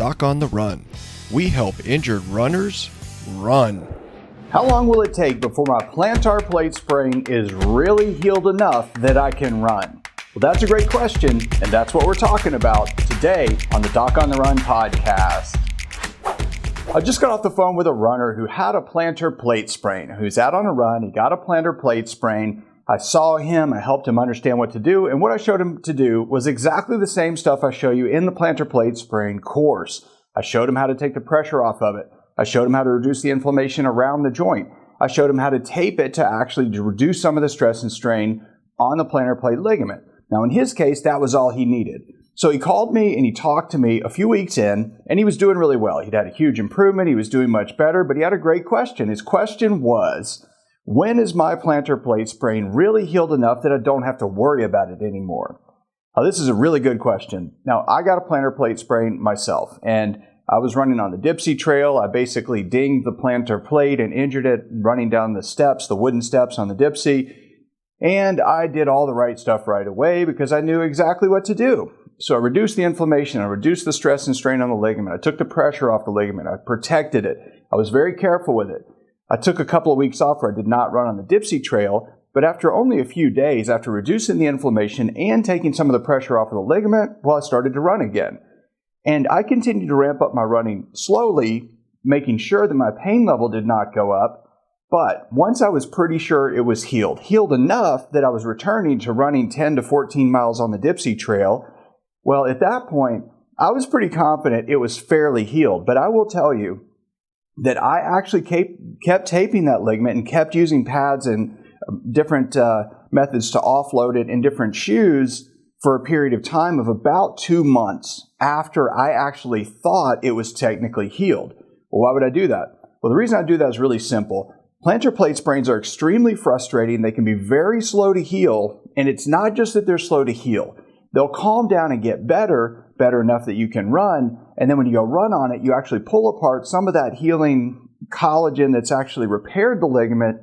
Doc on the Run. We help injured runners run. How long will it take before my plantar plate sprain is really healed enough that I can run? Well, that's a great question, and that's what we're talking about today on the Doc on the Run podcast. I just got off the phone with a runner who had a plantar plate sprain, who's out on a run. He got a plantar plate sprain. I saw him, I helped him understand what to do, and what I showed him to do was exactly the same stuff I show you in the plantar plate sprain course. I showed him how to take the pressure off of it. I showed him how to reduce the inflammation around the joint. I showed him how to tape it to actually reduce some of the stress and strain on the plantar plate ligament. Now in his case, that was all he needed. So he called me and he talked to me a few weeks in, and he was doing really well. He'd had a huge improvement, he was doing much better, but he had a great question. His question was, when is my plantar plate sprain really healed enough that I don't have to worry about it anymore? Now, this is a really good question. Now, I got a plantar plate sprain myself, and I was running on the Dipsy Trail. I basically dinged the plantar plate and injured it running down the steps, the wooden steps on the Dipsy, and I did all the right stuff right away because I knew exactly what to do. So I reduced the inflammation, I reduced the stress and strain on the ligament, I took the pressure off the ligament, I protected it, I was very careful with it. I took a couple of weeks off where I did not run on the Dipsy Trail, but after only a few days, after reducing the inflammation and taking some of the pressure off of the ligament, well, I started to run again. And I continued to ramp up my running slowly, making sure that my pain level did not go up. But once I was pretty sure it was healed enough that I was returning to running 10 to 14 miles on the Dipsy Trail, well, at that point, I was pretty confident it was fairly healed. But I will tell you that I actually kept taping that ligament and kept using pads and different methods to offload it in different shoes for a period of time of about 2 months after I actually thought it was technically healed. Well, why would I do that? Well, the reason I do that is really simple. Plantar plate sprains are extremely frustrating. They can be very slow to heal, and it's not just that they're slow to heal. They'll calm down and get better enough that you can run, and then when you go run on it, you actually pull apart some of that healing collagen that's actually repaired the ligament,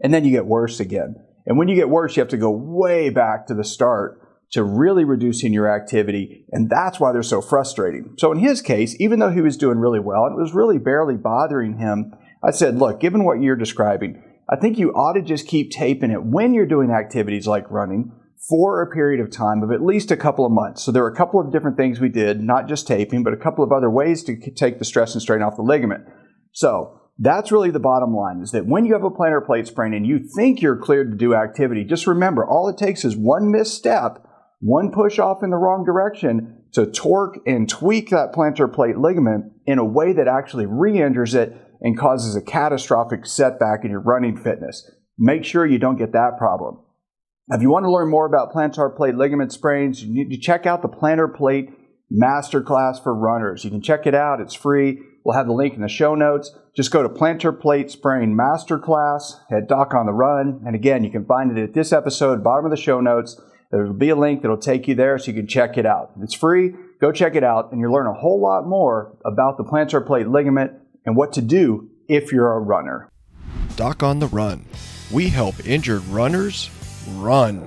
and then you get worse again. And when you get worse, you have to go way back to the start to really reducing your activity, and that's why they're so frustrating. So in his case, even though he was doing really well, and it was really barely bothering him, I said, look, given what you're describing, I think you ought to just keep taping it when you're doing activities like running for a period of time of at least a couple of months. So there were a couple of different things we did, not just taping, but a couple of other ways to take the stress and strain off the ligament. So that's really the bottom line, is that when you have a plantar plate sprain and you think you're cleared to do activity, just remember, all it takes is one misstep, one push off in the wrong direction to torque and tweak that plantar plate ligament in a way that actually re-injures it and causes a catastrophic setback in your running fitness. Make sure you don't get that problem. If you want to learn more about plantar plate ligament sprains, you need to check out the Plantar Plate Masterclass for Runners. You can check it out. It's free. We'll have the link in the show notes. Just go to Plantar Plate Sprain Masterclass at Doc on the Run. And again, you can find it at this episode, bottom of the show notes. There will be a link that will take you there so you can check it out. It's free. Go check it out, and you'll learn a whole lot more about the plantar plate ligament and what to do if you're a runner. Doc on the Run. We help injured runners run.